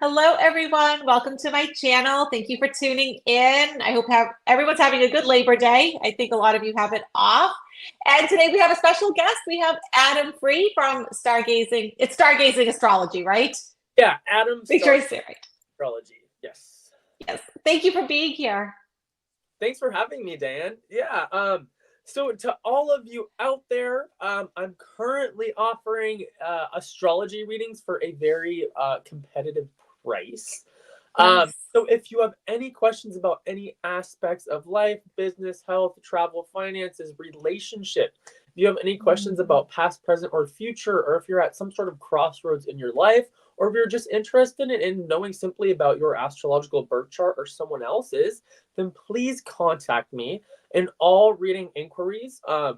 Hello, everyone. Welcome to my channel. Thank you for tuning in. I hope everyone's having a good Labor Day. I think a lot of you have it off. And today we have a special guest. We have Adam Free from Stargazing. It's Stargazing Astrology, right? Yeah, Adam. Make sure I say it right. Astrology. Yes. Yes. Thank you for being here. Thanks for having me, Dianne. Yeah. So to all of you out there, I'm currently offering astrology readings for a very competitive price. Nice. So if you have any questions about any aspects of life, business, health, travel, finances, relationship, if you have any questions about past, present, or future, or if you're at some sort of crossroads in your life, or if you're just interested in knowing simply about your astrological birth chart or someone else's, then please contact me. And all reading inquiries are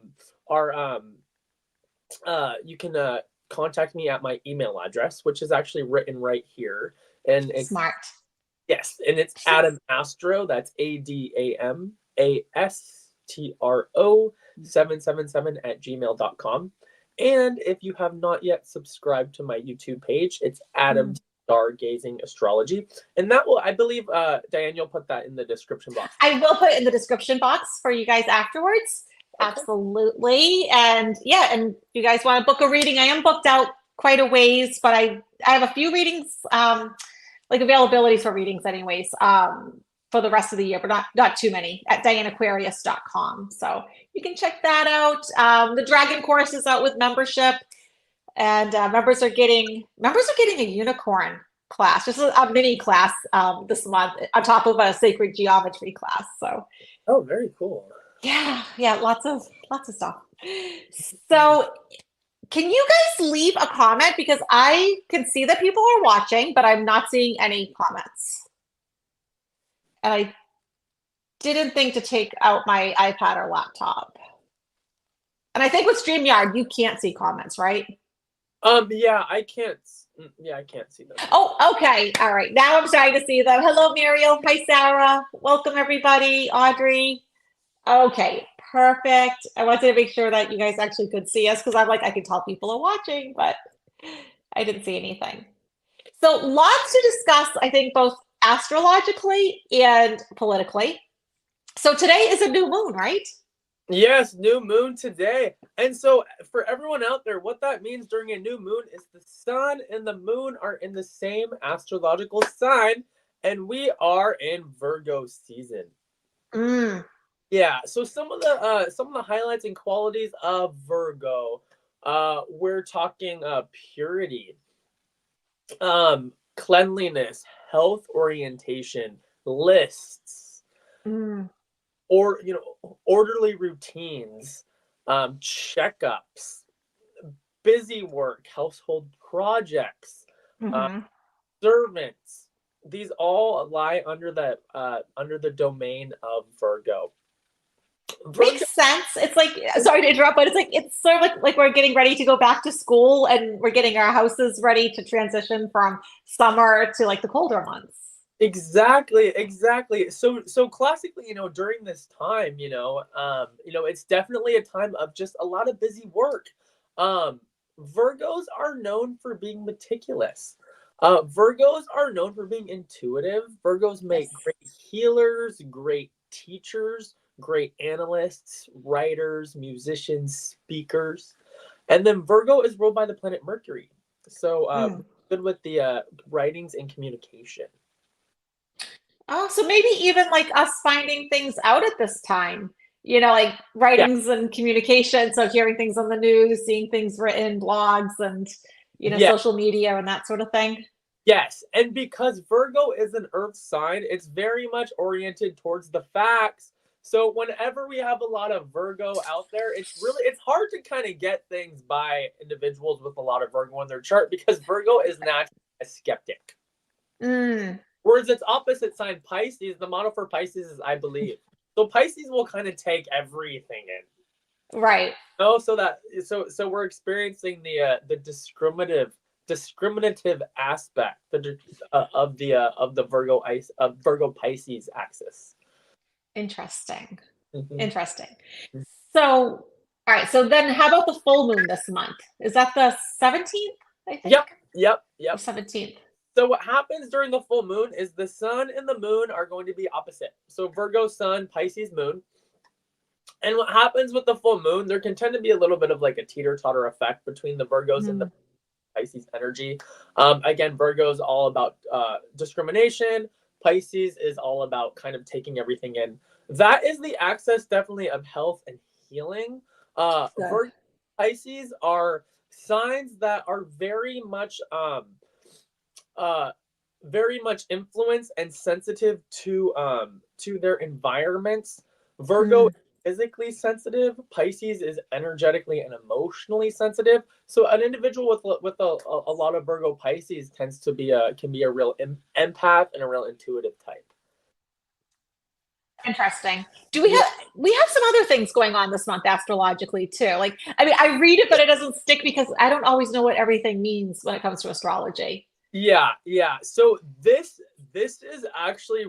you can contact me at my email address, which is actually written right here. And it's smart. Yes, and it's Adam Astro. That's ADAMASTRO777 at gmail.com. And if you have not yet subscribed to my YouTube page, it's Adam Stargazing Astrology. And that will, I believe, Dianne, you'll put that in the description box. I will put it in the description box for you guys afterwards. Okay. Absolutely. And yeah, and if you guys want to book a reading, I am booked out quite a ways, but I have a few readings, like availabilities for readings anyways, for the rest of the year, but not too many, at DianneAquarius.com. So you can check that out. The Dragon course is out with membership, and members are getting a unicorn class, just a mini class this month on top of a sacred geometry class. So very cool. Yeah, lots of stuff. So can you guys leave a comment, because I can see that people are watching, but I'm not seeing any comments. And I didn't think to take out my iPad or laptop. And I think with StreamYard, you can't see comments, right? Yeah, I can't see them. Oh, okay. All right. Now I'm starting to see them. Hello, Muriel. Hi, Sarah. Welcome, everybody. Audrey. Okay, perfect. I wanted to make sure that you guys actually could see us, because I'm like, I can tell people are watching, but I didn't see anything. So lots to discuss, I think, both astrologically and politically. So today is a new moon, right? Yes, new moon today. And so for everyone out there, what that means during a new moon is the sun and the moon are in the same astrological sign, and we are in Virgo season. Yeah, so some of the highlights and qualities of Virgo, we're talking purity, cleanliness, health orientation, lists, or orderly routines, checkups, busy work, household projects, servants. These all lie under the domain of Virgo. Makes sense. It's like, sorry to interrupt, but it's sort of like we're getting ready to go back to school, and we're getting our houses ready to transition from summer to like the colder months. Exactly. So classically, during this time, it's definitely a time of just a lot of busy work. Virgos are known for being meticulous. Virgos are known for being intuitive. Virgos make great healers, great teachers, great analysts, writers, musicians, speakers. And then Virgo is ruled by the planet Mercury. So good with the writings and communication. Oh, so maybe even like us finding things out at this time, like writings and communication. So hearing things on the news, seeing things written, blogs, and, social media and that sort of thing. Yes. And because Virgo is an earth sign, it's very much oriented towards the facts. So whenever we have a lot of Virgo out there, it's hard to kind of get things by individuals with a lot of Virgo in their chart, because Virgo is naturally a skeptic. Whereas its opposite sign, Pisces, the motto for Pisces is I believe. So Pisces will kind of take everything in. Right. Oh, so we're experiencing the discriminative aspect of the Virgo Pisces axis. Interesting. Interesting. So, all right. So then how about the full moon this month? Is that the 17th, I think? Yep. 17th. So what happens during the full moon is the sun and the moon are going to be opposite. So Virgo sun, Pisces moon. And what happens with the full moon, there can tend to be a little bit of like a teeter-totter effect between the Virgos and the Pisces energy. Again, Virgo is all about discrimination. Pisces is all about kind of taking everything in. That is the axis definitely of health and healing. Virgo, Pisces are signs that are very much influenced and sensitive to their environments. Virgo is physically sensitive. Pisces is energetically and emotionally sensitive. So an individual with a lot of Virgo Pisces can be a real empath and a real intuitive type. Interesting. We have some other things going on this month astrologically too. Like, I mean, I read it, but it doesn't stick because I don't always know what everything means when it comes to astrology. Yeah. So this is actually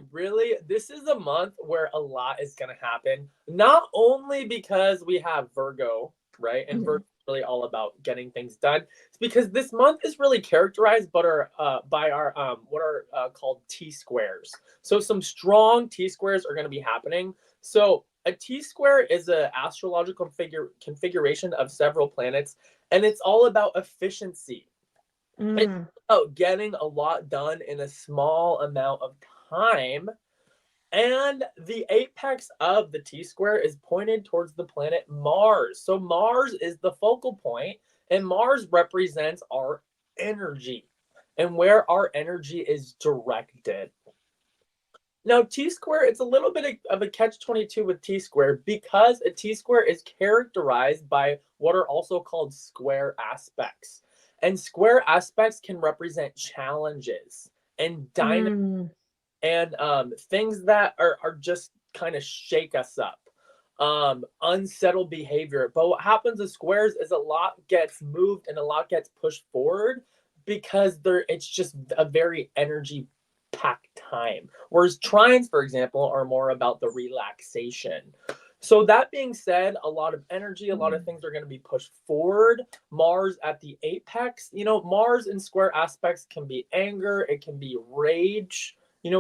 this is a month where a lot is going to happen. Not only because we have Virgo, right? And Virgo is really all about getting things done. It's because this month is really characterized by our what are called T-squares. So some strong T-squares are going to be happening. So a T-square is an astrological configuration of several planets, and it's all about efficiency. It's about getting a lot done in a small amount of time. And the apex of the T-square is pointed towards the planet Mars. So Mars is the focal point, and Mars represents our energy and where our energy is directed. Now, T-square, it's a little bit of a catch-22 with T-square because a T-square is characterized by what are also called square aspects. And square aspects can represent challenges and dynamics and things that are just kind of shake us up, unsettled behavior. But what happens with squares is a lot gets moved and a lot gets pushed forward because it's just a very energy-packed time. Whereas trines, for example, are more about the relaxation. So that being said, a lot of energy, a lot of things are going to be pushed forward. Mars at the apex, Mars in square aspects can be anger, it can be rage,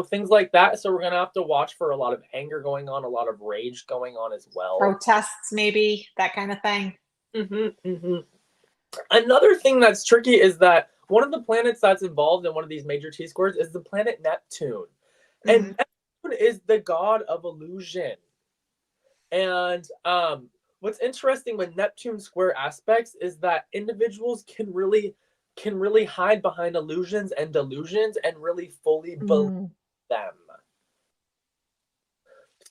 things like that. So we're going to have to watch for a lot of anger going on, a lot of rage going on as well. Protests, maybe, that kind of thing. Another thing that's tricky is that one of the planets that's involved in one of these major T-squares is the planet Neptune. And Neptune is the god of illusion. And what's interesting with Neptune square aspects is that individuals can really hide behind illusions and delusions and really fully believe them.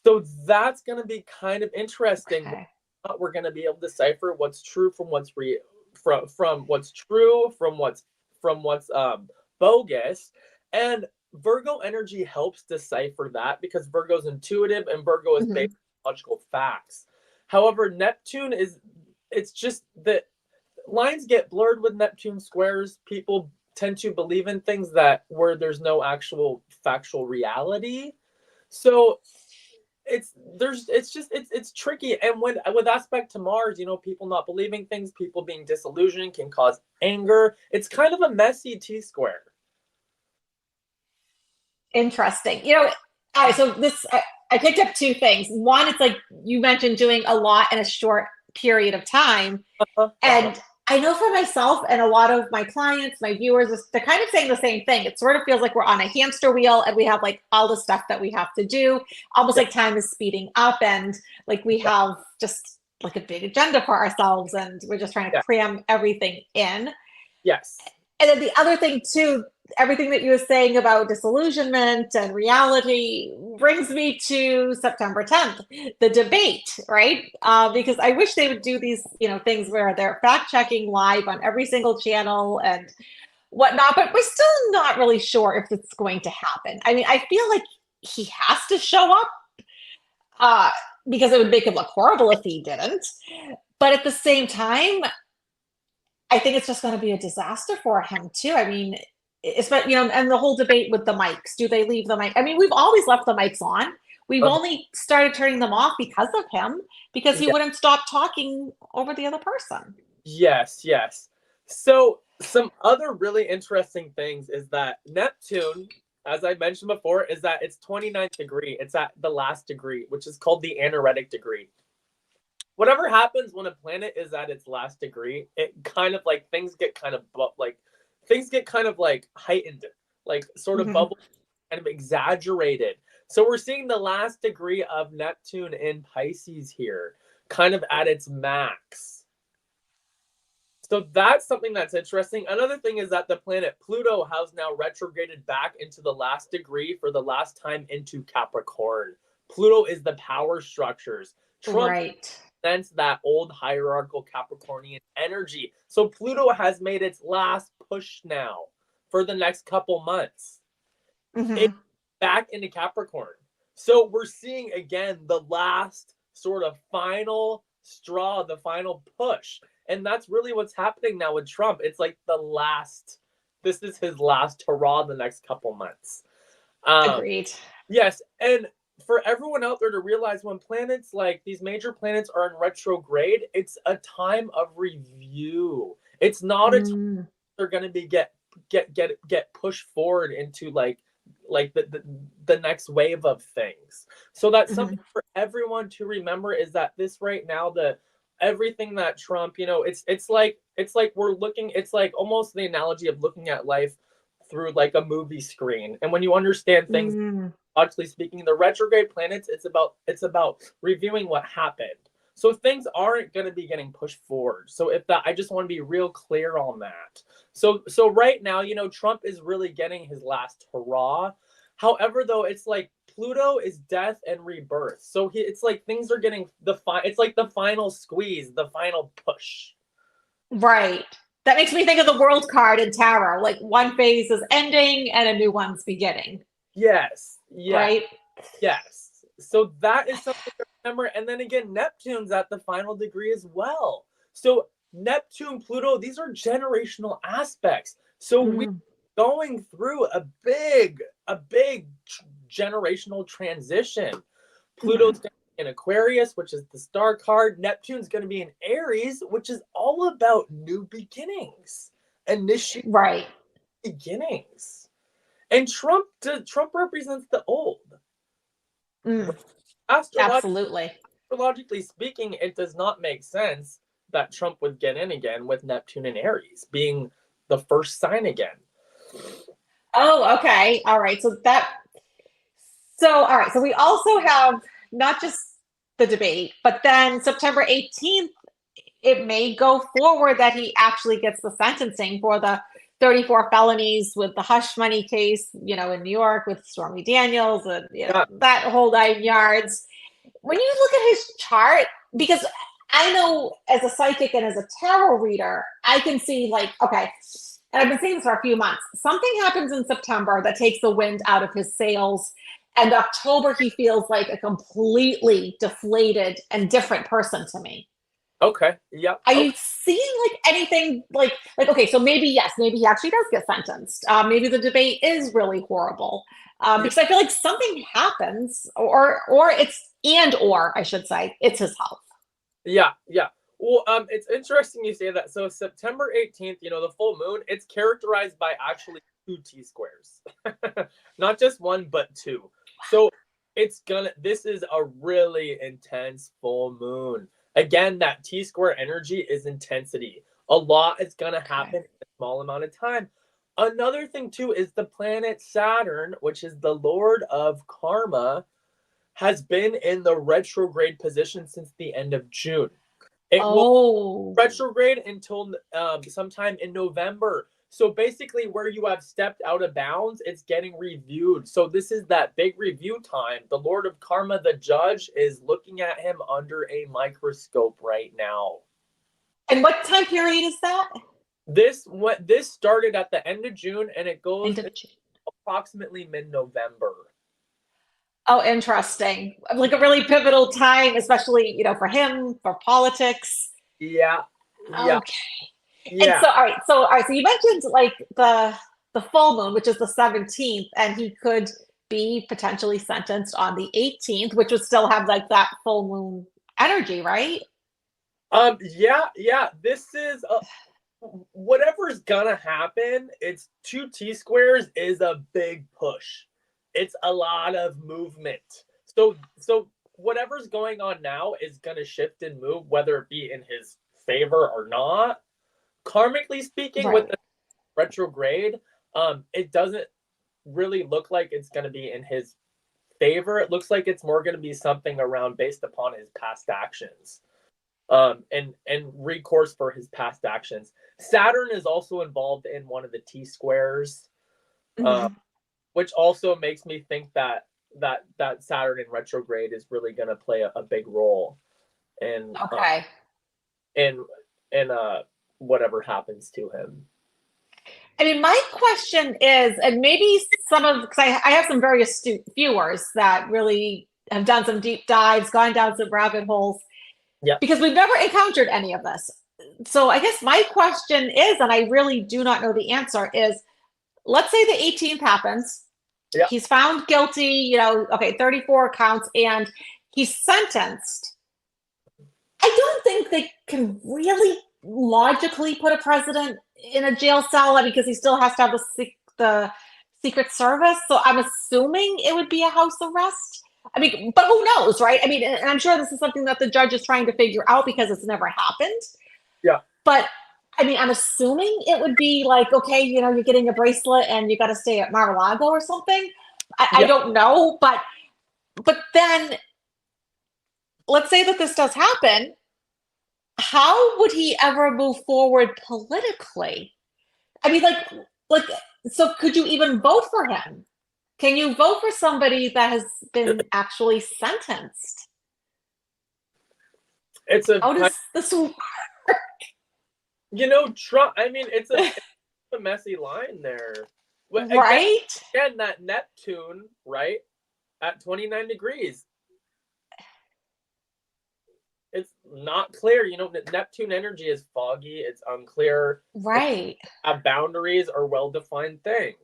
So that's going to be kind of interesting. Okay. We're going to be able to decipher what's true from what's from what's true from what's bogus. And Virgo energy helps decipher that because Virgo's intuitive and Virgo is based on logical facts. However, Neptune it's just that lines get blurred with Neptune squares. People tend to believe in things where there's no actual factual reality. So it's tricky. And with aspect to Mars, people not believing things, people being disillusioned can cause anger. It's kind of a messy T-square. Interesting. All right, so I picked up two things. One, it's like you mentioned doing a lot in a short period of time. And I know for myself and a lot of my clients, my viewers, they're kind of saying the same thing. It sort of feels like we're on a hamster wheel and we have like all the stuff that we have to do, almost like time is speeding up and like we have just like a big agenda for ourselves and we're just trying to cram everything in. Yes. And then the other thing too, everything that you were saying about disillusionment and reality brings me to September 10th, the debate, right? Because I wish they would do these, things where they're fact checking live on every single channel and whatnot, but we're still not really sure if it's going to happen. I mean, I feel like he has to show up because it would make him look horrible if he didn't. But at the same time, I think it's just going to be a disaster for him too. I mean, and the whole debate with the mics, do they leave the mic? I mean, we've always left the mics on. We've only started turning them off because of him, because he wouldn't stop talking over the other person. Yes. So Some other really interesting things is that Neptune, as I mentioned before, is that it's 29th degree. It's at the last degree, which is called the anaretic degree. Whatever happens when a planet is at its last degree, it kind of like things get kind of like heightened, like sort of Mhm. bubble, kind of exaggerated. So we're seeing the last degree of Neptune in Pisces here, kind of at its max. So that's something that's interesting. Another thing is that the planet Pluto has now retrograded back into the last degree for the last time into Capricorn. Pluto is the power structures. Trump Right. sense that old hierarchical Capricornian energy. So Pluto has made its last push now for the next couple months. It's Hmm. back into Capricorn. So we're seeing again the last sort of final straw, the final push. And that's really what's happening now with Trump. It's like this is his last hurrah in the next couple months. Um, Agreed. yes, and for everyone out there to realize when planets like these major planets are in retrograde, it's a time of review. It's not a time Mm. they're going to be get pushed forward into like the next wave of things. So that's something Mhm. for everyone to remember is that this right now the everything that Trump, it's like we're looking it's like almost the analogy of looking at life through like a movie screen. And when you understand things Mm. logically speaking, the retrograde planets, it's about reviewing what happened. So things aren't going to be getting pushed forward. So if that, I just want to be real clear on that. So right now, Trump is really getting his last hurrah. However, though, it's like Pluto is death and rebirth. So it's like things are getting it's like the final squeeze, the final push. Right. That makes me think of the world card in tarot. Like one phase is ending and a new one's beginning. Yes, yes. Right. Yes. So that is something to remember. And then again, Neptune's at the final degree as well. So Neptune, Pluto, these are generational aspects. So we're Mm. going through a big generational transition. Pluto's Mhm. going to be in Aquarius, which is the star card. Neptune's going to be in Aries, which is all about new beginnings, initiate Right. beginnings. And Trump represents the old. Mm. Astrologically Absolutely. speaking, it does not make sense that Trump would get in again with Neptune and Aries being the first sign again. Oh, okay. All right. All right. So we also have not just the debate, but then September 18th, it may go forward that he actually gets the sentencing for the 34 felonies with the hush money case, in New York with Stormy Daniels and, Yeah. that whole 9 yards. When you look at his chart, because I know as a psychic and as a tarot reader, I can see like, okay, and I've been saying this for a few months, something happens in September that takes the wind out of his sails. And October, he feels like a completely deflated and different person to me. Okay. Yep. Are you Okay. seeing like anything like okay, so maybe yes, maybe he actually does get sentenced. Maybe the debate is really horrible Yeah. because I feel like something happens, or or I should say, it's his health. Yeah. Yeah. Well, it's interesting you say that. So September 18th, the full moon, it's characterized by actually two T squares, not just one, but two. So this is a really intense full moon. Again, that T square energy is intensity. A lot is going to Okay. happen in a small amount of time. Another thing, too, is the planet Saturn, which is the lord of karma, has been in the retrograde position since the end of June. It will Oh, retrograde until sometime in November. So basically, where you have stepped out of bounds, it's getting reviewed. So this is that big review time. The Lord of Karma, the judge, is looking at him under a microscope right now. and what time period is that? This started at the end of June and it End goes of June. approximately mid-November. Oh, interesting. Like a really pivotal time, especially for him, for politics. Yeah, yeah, Okay. And yeah. so, all right. So you mentioned like the full moon, which is the 17th, and he could be potentially sentenced on the 18th, which would still have like that full moon energy, right? Yeah, yeah. This is whatever's gonna happen, it's 2 T-squares is a big push. It's a lot of movement. So whatever's going on now is gonna shift and move, whether it be in his favor or not. Karmically speaking, with the retrograde, it doesn't really look like it's gonna be in his favor. It looks like it's more gonna be something around based upon his past actions. And recourse for his past actions. Saturn is also involved in one of the T squares, which also makes me think that Saturn in retrograde is really going to play a big role in whatever happens to him. I mean, my question is, and maybe because I have some very astute viewers that really have done some deep dives, gone down some rabbit holes. Yeah. Because we've never encountered any of this. So I guess my question is, and I really do not know the answer, is let's say the 18th happens. Yeah. He's found guilty, 34 counts, and he's sentenced. I don't think they can really logically put a president in a jail cell because he still has to have the Secret Service. So I'm assuming it would be a house arrest. I mean, but who knows, right? I mean, and I'm sure this is something that the judge is trying to figure out because it's never happened. Yeah. But I mean, I'm assuming it would be like, okay, you're getting a bracelet and you got to stay at Mar-a-Lago or something. I don't know, but then let's say that this does happen. How would he ever move forward politically? I mean, like, so could you even vote for him? Can you vote for somebody that has been actually sentenced? How does this work? Trump, I mean, it's a messy line there. Right? Again, that Neptune, right, at 29 degrees. It's not clear. Neptune energy is foggy. It's unclear. Right. Boundaries are well-defined things.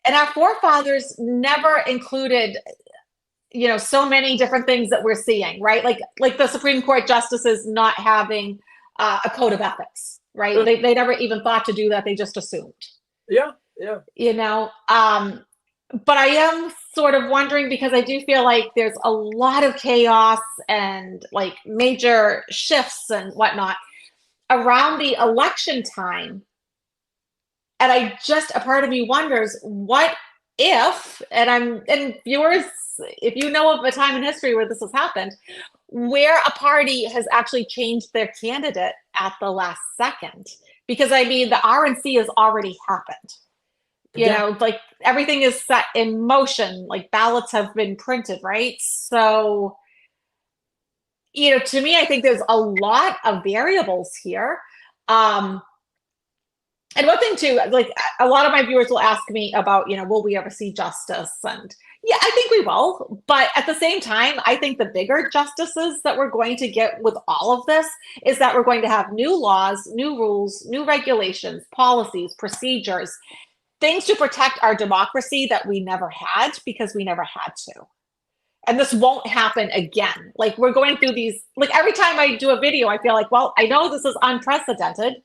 And our forefathers never included, so many different things that we're seeing, right? Like the Supreme Court justices not having a code of ethics, right? They never even thought to do that. They just assumed. Yeah. But I am sort of wondering because I do feel like there's a lot of chaos and like major shifts and whatnot around the election time. And a part of me wonders, what if, and viewers, if you know of a time in history where this has happened, where a party has actually changed their candidate at the last second. Because I mean, the RNC has already happened. Like everything is set in motion, like ballots have been printed, right? So, to me, I think there's a lot of variables here. And one thing too, like a lot of my viewers will ask me about, will we ever see justice? And yeah, I think we will. But at the same time, I think the bigger justices that we're going to get with all of this is that we're going to have new laws, new rules, new regulations, policies, procedures, things to protect our democracy that we never had because we never had to. And this won't happen again. Like we're going through these, like every time I do a video, I feel like, well, I know this is unprecedented,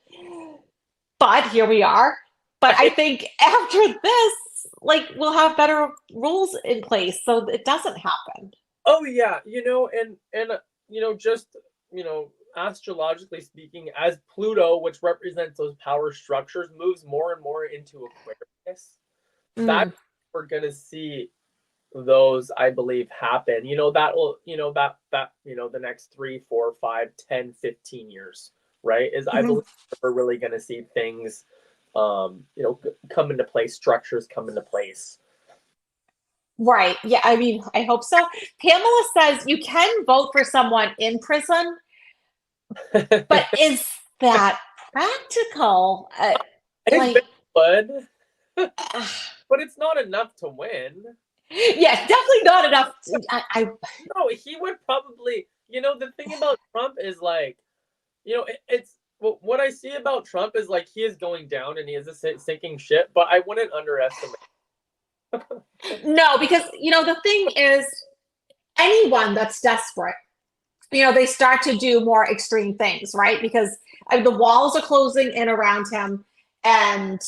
but here we are. But I think after this, like we'll have better rules in place so it doesn't happen. Oh yeah, just astrologically speaking, as Pluto, which represents those power structures, moves more and more into Aquarius, that we're gonna see those, I believe, happen. That will, the next 3, 4, 5, 10, 15 years, right? I believe we're really gonna see things come into place, structures come into place. Right. Yeah, I mean, I hope so. Pamela says you can vote for someone in prison, but is that practical? It's good, but it's not enough to win. Yes, definitely not enough. No, he would probably, the thing about Trump is like, it's what I see about Trump is like he is going down and he is a sinking ship, but I wouldn't underestimate. No, because the thing is, anyone that's desperate, they start to do more extreme things, right? Because the walls are closing in around him, and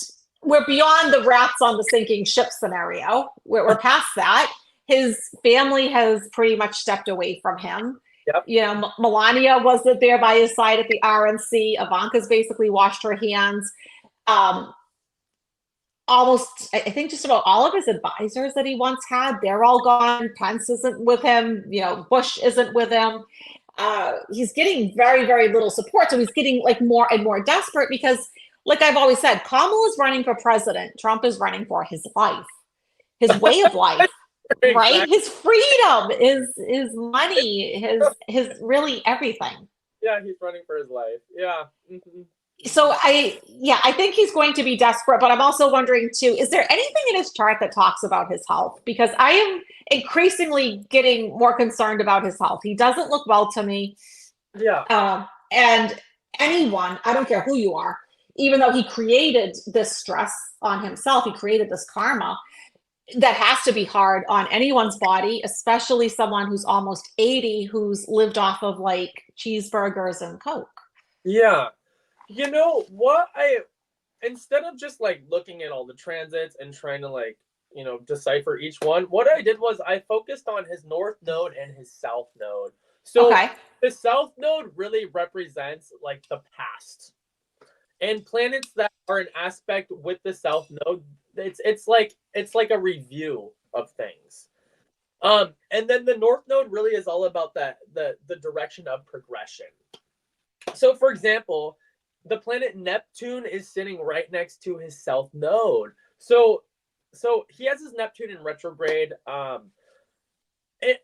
we're beyond the rats on the sinking ship scenario. We're past that. His family has pretty much stepped away from him. Yep. Melania wasn't there by his side at the RNC. Ivanka's basically washed her hands. Almost, I think just about all of his advisors that he once had, they're all gone. Pence isn't with him. Bush isn't with him. He's getting very, very little support. So he's getting like more and more desperate because, like I've always said, Kamala is running for president. Trump is running for his life, his way of life, Exactly. right? His freedom, his money, his really everything. Yeah, he's running for his life. Yeah. Mm-hmm. So I think he's going to be desperate, but I'm also wondering too, is there anything in his chart that talks about his health? Because I am increasingly getting more concerned about his health. He doesn't look well to me. Yeah. And anyone, I don't care who you are, even though he created this stress on himself, he created this karma that has to be hard on anyone's body, especially someone who's almost 80, who's lived off of like cheeseburgers and Coke. Yeah. You know what? Instead of just like looking at all the transits and trying to like, decipher each one, what I did was I focused on his north node and his south node. So the south node really represents like the past. And planets that are an aspect with the south node, it's like a review of things. And then the north node really is all about the direction of progression. So for example, the planet Neptune is sitting right next to his south node. So he has his Neptune in retrograde.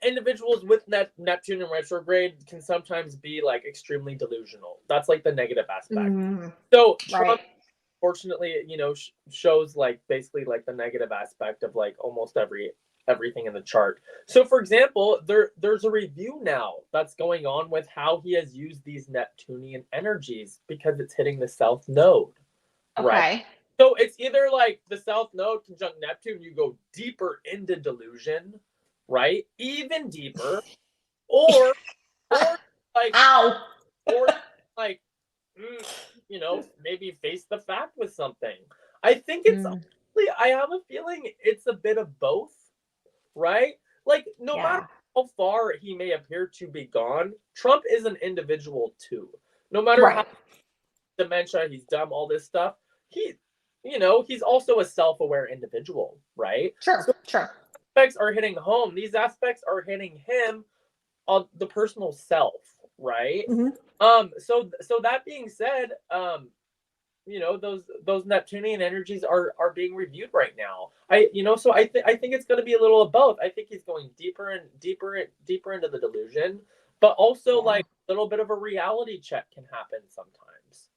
Individuals with Neptune in retrograde can sometimes be like extremely delusional. That's like the negative aspect. So Trump, fortunately, shows like basically like the negative aspect of like almost everything in the chart. So for example, there's a review now that's going on with how he has used these Neptunian energies because it's hitting the south node. Right? So it's either like the south node conjunct Neptune, you go deeper into delusion, right? Even deeper, or like maybe face the fact with something. I think it's honestly, I have a feeling it's a bit of both. Right? Like, no matter how far he may appear to be gone, Trump is an individual too. No matter how dementia, he's dumb, all this stuff, he's also a self-aware individual, right? Sure. Aspects are hitting home. These aspects are hitting him on the personal self, right? So that being said, those Neptunian energies are being reviewed right now. I think it's going to be a little of both. I think he's going deeper and deeper into the delusion, but also like a little bit of a reality check can happen sometimes.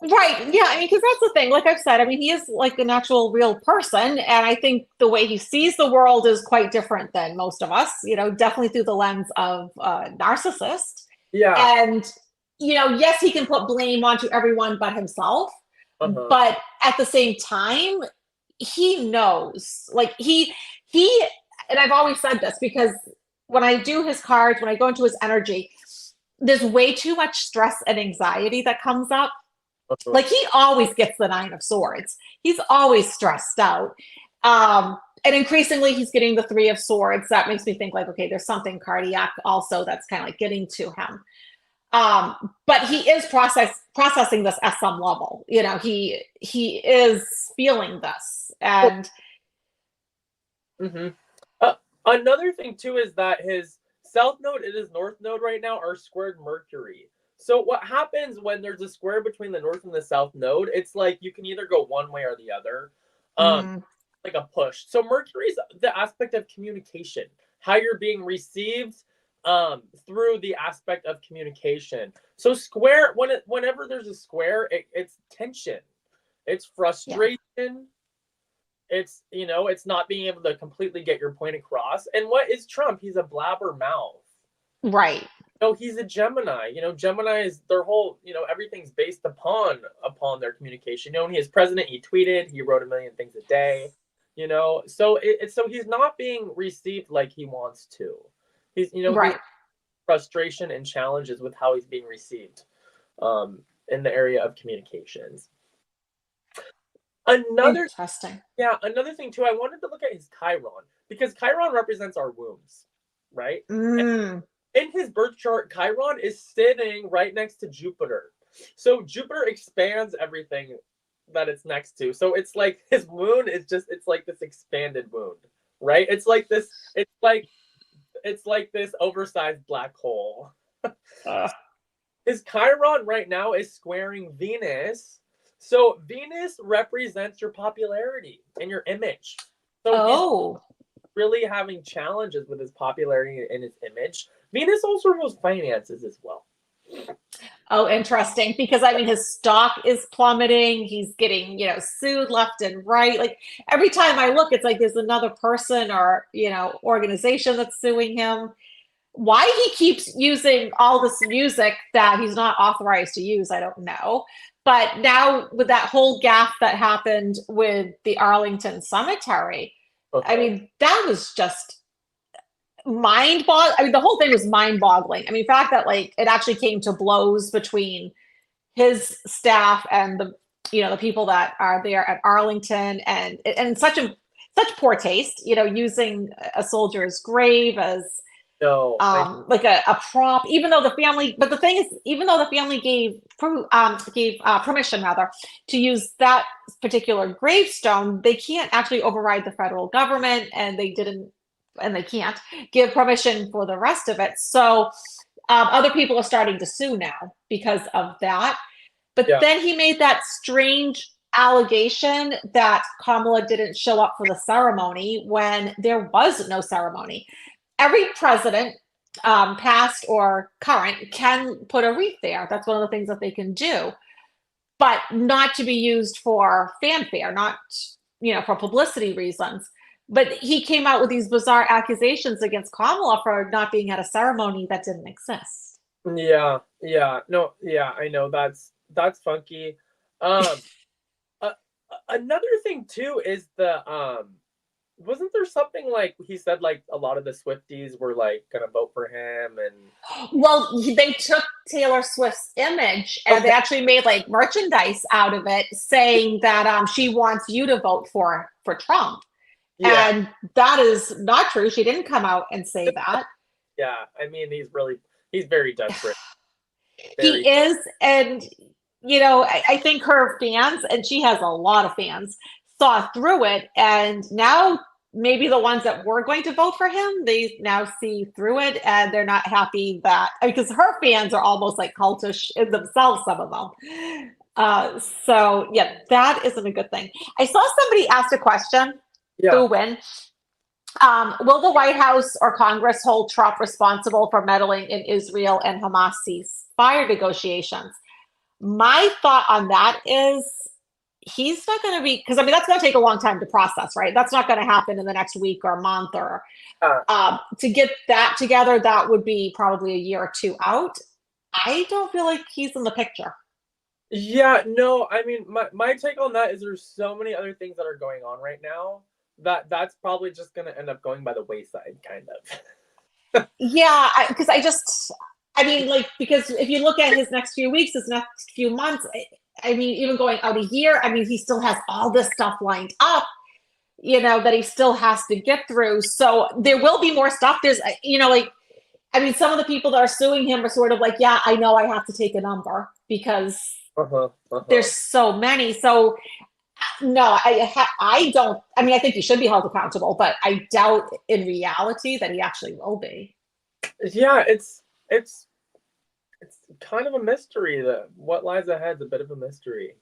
Right. Yeah. I mean, because that's the thing. Like I've said, I mean, he is like an actual real person. And I think the way he sees the world is quite different than most of us, definitely through the lens of a narcissist. Yeah. And, yes, he can put blame onto everyone but himself. But at the same time, he knows, like he, and I've always said this because when I do his cards, when I go into his energy, there's way too much stress and anxiety that comes up. Like he always gets the 9 of Swords. He's always stressed out. And increasingly he's getting the 3 of Swords. That makes me think like, okay, there's something cardiac also that's kind of like getting to him. But he is processing this at some level. He is feeling this. And another thing too is that his south node and his north node right now are squared Mercury. So what happens when there's a square between the north and the south node, it's like you can either go one way or the other. Like a push. So Mercury's the aspect of communication, how you're being received through the aspect of communication. So square, whenever there's a square, it's tension, it's frustration, it's it's not being able to completely get your point across. And what is Trump? He's a blabbermouth, right? He's a Gemini. Gemini is their whole, everything's based upon their communication. When he was president, he tweeted, he wrote a million things a day, so he's not being received like he wants to. He's, right. He's frustration and challenges with how he's being received in the area of communications. Interesting. Another thing too, I wanted to look at his Chiron, because Chiron represents our wombs, right? Mm. In his birth chart, Chiron is sitting right next to Jupiter. So Jupiter expands everything that it's next to. So it's like his wound is just, it's like this expanded wound, right? It's like this, it's like this oversized black hole. His Chiron right now is squaring Venus. So Venus represents your popularity and your image. So he's really having challenges with his popularity and his image. Venus also rules finances as well. Oh, interesting. Because I mean, his stock is plummeting. He's getting, sued left and right. Like every time I look, it's like there's another person or, organization that's suing him. Why he keeps using all this music that he's not authorized to use, I don't know. But now with that whole gaffe that happened with the Arlington Cemetery, I mean, that was just mind-boggling. I mean, the whole thing was mind-boggling. I mean, the fact that like it actually came to blows between his staff and the people that are there at Arlington, and such poor taste, using a soldier's grave as like a prop, even though the family. But the thing is, even though the family gave permission rather to use that particular gravestone, they can't actually override the federal government, and they didn't, and they can't give permission for the rest of it. So other people are starting to sue now because of that. But then he made that strange allegation that Kamala didn't show up for the ceremony when there was no ceremony. Every president, past or current, can put a wreath there. That's one of the things that they can do, but not to be used for fanfare, not, for publicity reasons. But he came out with these bizarre accusations against Kamala for not being at a ceremony that didn't exist. Yeah, I know that's funky. Another thing too is wasn't there something like he said like a lot of the Swifties were like gonna vote for him? And well, they took Taylor Swift's image and they actually made like merchandise out of it, saying that she wants you to vote for Trump. And that is not true. She didn't come out and say that. Yeah, I mean, he's very desperate. He is, and I think her fans, and she has a lot of fans, saw through it, and now maybe the ones that were going to vote for him, they now see through it, and they're not happy that, because her fans are almost like cultish in themselves, some of them. So yeah, that isn't a good thing. I saw somebody ask a question. Who win? Will the White House or Congress hold Trump responsible for meddling in Israel and Hamas ceasefire negotiations? My thought on that is he's not going to be, because I mean, that's going to take a long time to process, right? That's not going to happen in the next week or a month, or to get that together, that would be probably a year or two out. I don't feel like he's in the picture. Yeah, no, I mean, my take on that is there's so many other things that are going on right now that's probably just going to end up going by the wayside, kind of. Yeah, because I mean, like, because if you look at his next few weeks, his next few months, I mean, even going out a year, I mean, he still has all this stuff lined up, that he still has to get through. So there will be more stuff. There's, like, I mean, some of the people that are suing him are sort of like, yeah, I know I have to take a number because there's so many. So no, I don't. I mean, I think he should be held accountable, but I doubt in reality that he actually will be. Yeah, it's kind of a mystery. That what lies ahead is a bit of a mystery.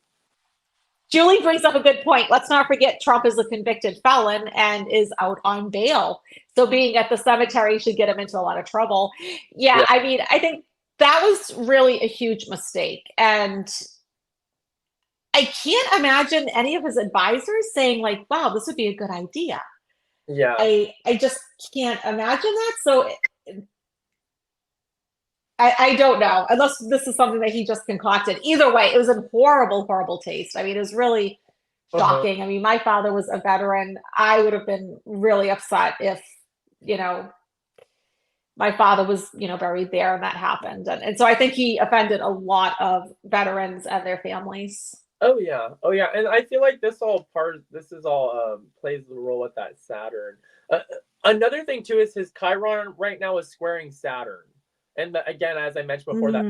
Julie brings up a good point. Let's not forget Trump is a convicted felon and is out on bail. So being at the cemetery should get him into a lot of trouble. Yeah, I mean, I think that was really a huge mistake. And I can't imagine any of his advisors saying like, wow, this would be a good idea. Yeah. I just can't imagine that. So I don't know, unless this is something that he just concocted. Either way, it was a horrible, horrible taste. I mean, it was really shocking. I mean, my father was a veteran. I would have been really upset if, my father was, buried there and that happened. And so I think he offended a lot of veterans and their families. Oh yeah, oh yeah, and I feel like this is all plays the role with that Saturn. Another thing too is his Chiron right now is squaring Saturn, and again, as I mentioned before, that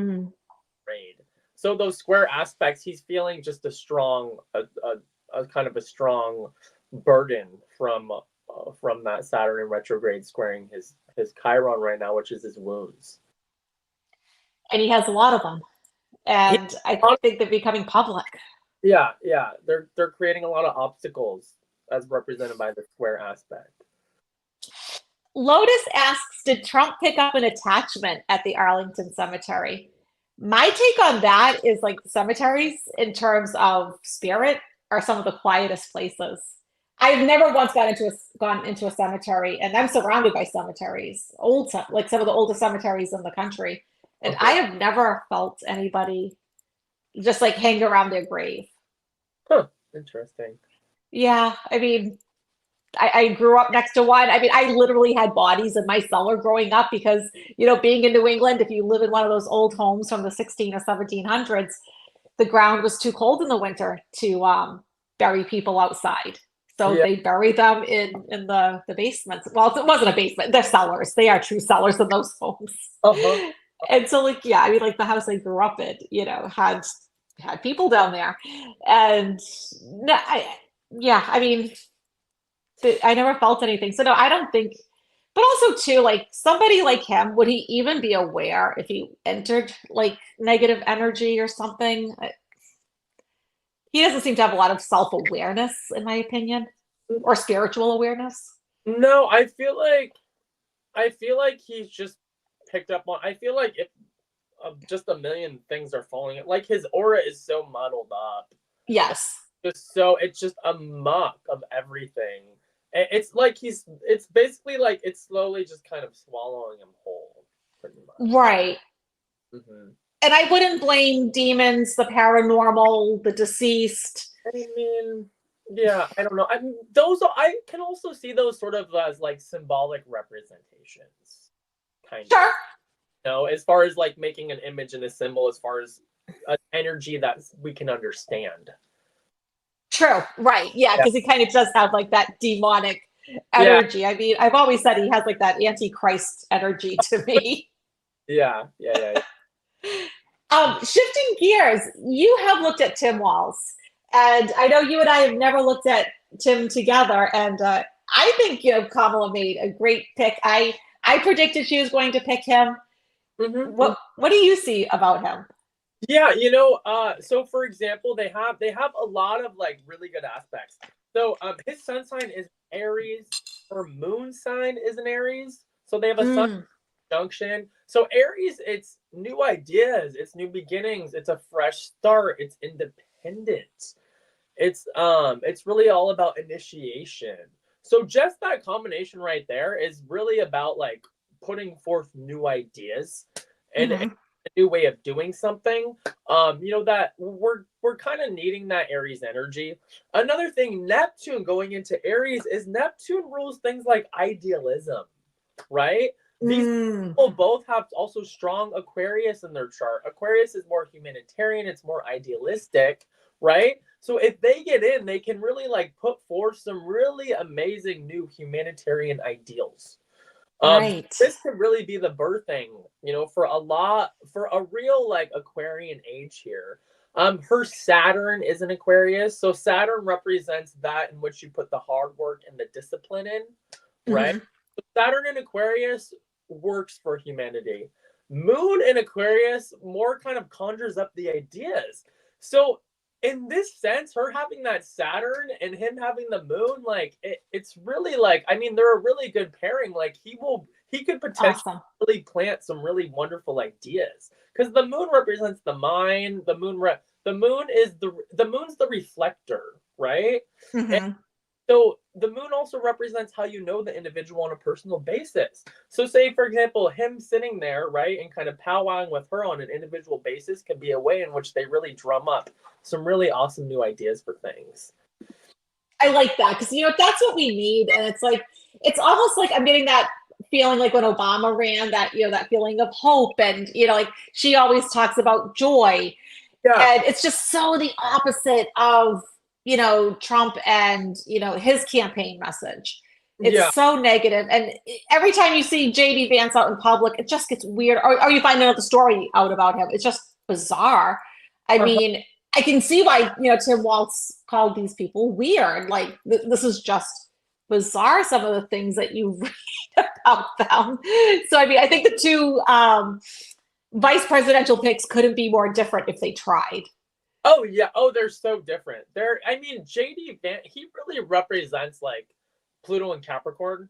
trade. So those square aspects, he's feeling just a kind of a strong burden from that Saturn in retrograde squaring his Chiron right now, which is his wounds. And he has a lot of them, and I think they're becoming public. Yeah, they're creating a lot of obstacles as represented by the square aspect. Lotus asks, did Trump pick up an attachment at the Arlington Cemetery? My take on that is like cemeteries in terms of spirit are some of the quietest places. I've never once gone into a cemetery, and I'm surrounded by cemeteries, like some of the oldest cemeteries in the country, and I have never felt anybody just like hang around their grave. Huh, interesting. Yeah, I mean, I grew up next to one. I mean, I literally had bodies in my cellar growing up because, being in New England, if you live in one of those old homes from the 16 or 1700s, the ground was too cold in the winter to bury people outside. So they buried them in the basements. Well, it wasn't a basement. They're cellars. They are true cellars in those homes. Uh-huh. And so, like, yeah, I mean, like the house I grew up in, had people down there. And I mean, I never felt anything. So no, I don't think, but also too, like somebody like him, would he even be aware if he entered like negative energy or something? He doesn't seem to have a lot of self-awareness, in my opinion, or spiritual awareness. No, I feel like he's just picked up on, I feel like if just a million things are falling, like his aura is so muddled up. Yes. It's just a muck of everything. It's like it's basically like it's slowly just kind of swallowing him whole, pretty much. Right. Mm-hmm. And I wouldn't blame demons, the paranormal, the deceased. I mean, yeah, I don't know. I can also see those sort of as like symbolic representations, kind of. Sure. As far as like making an image and a symbol, as far as an energy that we can understand. True. Right. Yeah. Because he kind of does have like that demonic energy. I mean, I've always said he has like that antichrist energy to me. Yeah. Shifting gears, you have looked at Tim Walz, and I know you and I have never looked at Tim together. And I think Kamala made a great pick. I predicted she was going to pick him. Mm-hmm. What do you see about him? Yeah, so for example, they have a lot of like really good aspects. So his sun sign is Aries, her moon sign is an Aries. So they have a sun junction. So Aries, it's new ideas, it's new beginnings, it's a fresh start, it's independence. It's really all about initiation. So just that combination right there is really about like putting forth new ideas and a new way of doing something. That we're kind of needing that Aries energy. Another thing, Neptune going into Aries is Neptune rules things like idealism, right? These people both have also strong Aquarius in their chart. Aquarius is more humanitarian, it's more idealistic, right? So if they get in, they can really like put forth some really amazing new humanitarian ideals. Right. This could really be the birthing, for a real like Aquarian age here. Her Saturn is an Aquarius, so Saturn represents that in which you put the hard work and the discipline in, right? So Saturn in Aquarius works for humanity. Moon in Aquarius more kind of conjures up the ideas. So in this sense, her having that Saturn and him having the moon, like it's really like, I mean, they're a really good pairing. Like he could potentially really plant some really wonderful ideas because the moon represents the mind. The moon's the reflector, right? And so the moon also represents how you know the individual on a personal basis. So say, for example, him sitting there, right, and kind of powwowing with her on an individual basis can be a way in which they really drum up some really awesome new ideas for things. I like that because, that's what we need. And it's like, it's almost like I'm getting that feeling like when Obama ran, that, that feeling of hope, and, like she always talks about joy. Yeah. And it's just so the opposite of, Trump and, his campaign message. It's so negative. And every time you see JD Vance out in public, it just gets weird. Or you find another story out about him. It's just bizarre. I mean, I can see why, Tim Walz called these people weird. Like, this is just bizarre, some of the things that you read about them. So, I mean, I think the two vice presidential picks couldn't be more different if they tried. Oh, yeah. Oh, they're so different. I mean, JD Vance, he really represents like Pluto and Capricorn.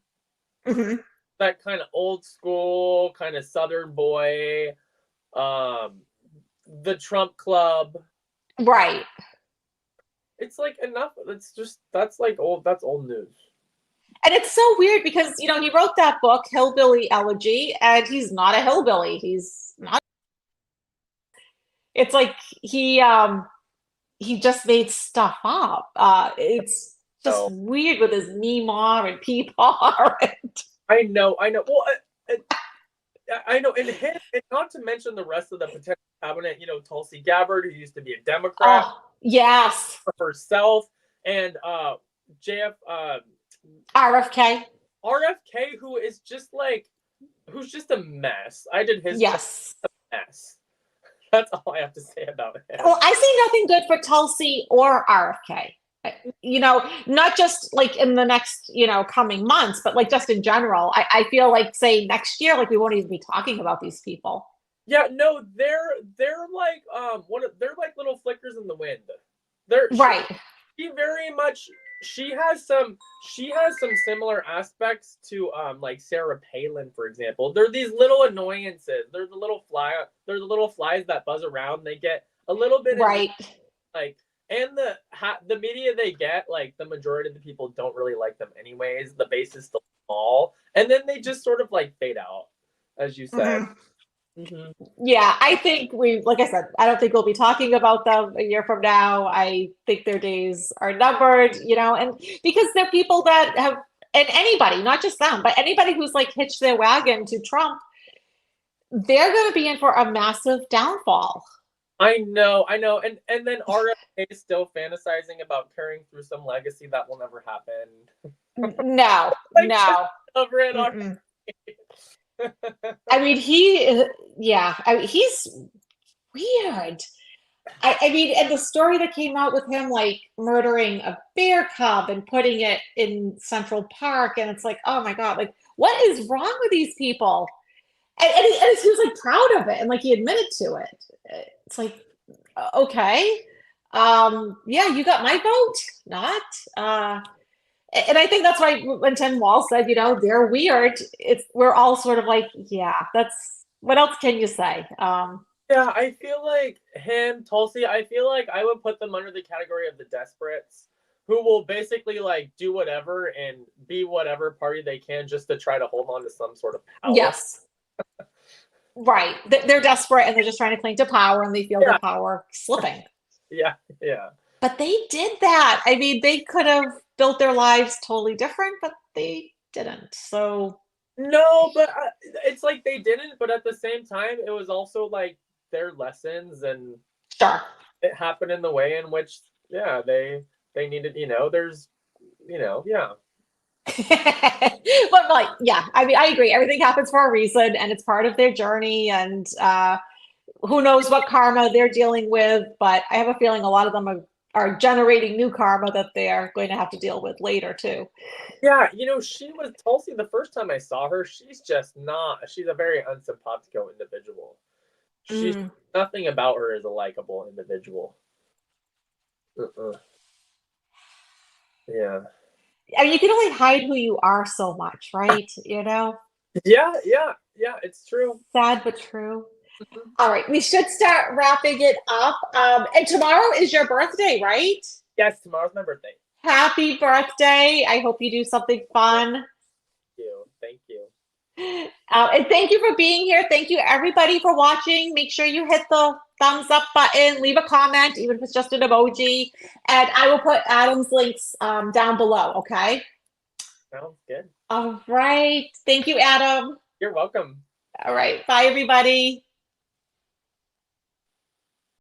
Mm-hmm. That kind of old school, kind of Southern boy, the Trump club. Right. It's like enough. That's old news. And it's so weird because, he wrote that book, Hillbilly Elegy, and he's not a hillbilly. He's not. It's like he just made stuff up. It's just weird with his Meemaw and Peepaw. I know. Well, I know. And not to mention the rest of the potential cabinet, Tulsi Gabbard, who used to be a Democrat. Oh, yes. For herself. And RFK, who is just like, who's just a mess. I did his yes. A mess. That's all I have to say about it. Well, I see nothing good for Tulsi or RFK. Not just like in the next, coming months, but like just in general. I feel like, say, next year, like we won't even be talking about these people. Yeah, no, they're like they're like little flickers in the wind. Right. She has some similar aspects to like Sarah Palin, for example. They're these little annoyances. They're the little flies that buzz around. They get a little bit right. And the media they get, like the majority of the people don't really like them anyways. The base is still small, and then they just sort of like fade out, as you said. Mm-hmm. Mm-hmm. Yeah, I think like I said, I don't think we'll be talking about them a year from now. I think their days are numbered, and because they're people that have, and anybody, not just them, but anybody who's like hitched their wagon to Trump, they're going to be in for a massive downfall. I know. And then RFK is still fantasizing about carrying through some legacy that will never happen. No, no. Over it already. I mean, he's weird. I mean, and the story that came out with him, like murdering a bear cub and putting it in Central Park, and it's like, oh my God, like what is wrong with these people? And he was like proud of it, and like he admitted to it. It's like, okay, yeah, you got my vote, not. And I think that's why when Tim Walz said, they're weird, we're all sort of like, yeah, that's, what else can you say? Yeah, I feel like him, Tulsi, I feel like I would put them under the category of the desperates, who will basically like do whatever and be whatever party they can just to try to hold on to some sort of power. Yes. Right. They're desperate and they're just trying to cling to power, and they feel their power slipping. Yeah. But they did that. I mean, they could have built their lives totally different, but they didn't. So no, but it's like they didn't. But at the same time, it was also like their lessons, and sure, it happened in the way in which, yeah, they needed. There's, yeah. But like, yeah, I mean, I agree. Everything happens for a reason, and it's part of their journey. And who knows what karma they're dealing with? But I have a feeling a lot of them are generating new karma that they're going to have to deal with later too. Yeah, she was Tulsi the first time I saw her. She's just not. She's a very unsympathico individual. She's nothing about her is a likable individual. Yeah. I mean, you can only hide who you are so much, right? Yeah, it's true. Sad but true. All right, we should start wrapping it up. And tomorrow is your birthday, right? Yes, tomorrow's my birthday. Happy birthday. I hope you do something fun. Thank you. And thank you for being here. Thank you, everybody, for watching. Make sure you hit the thumbs up button, leave a comment, even if it's just an emoji. And I will put Adam's links down below, okay? Sounds good. All right. Thank you, Adam. You're welcome. All right. Bye, everybody.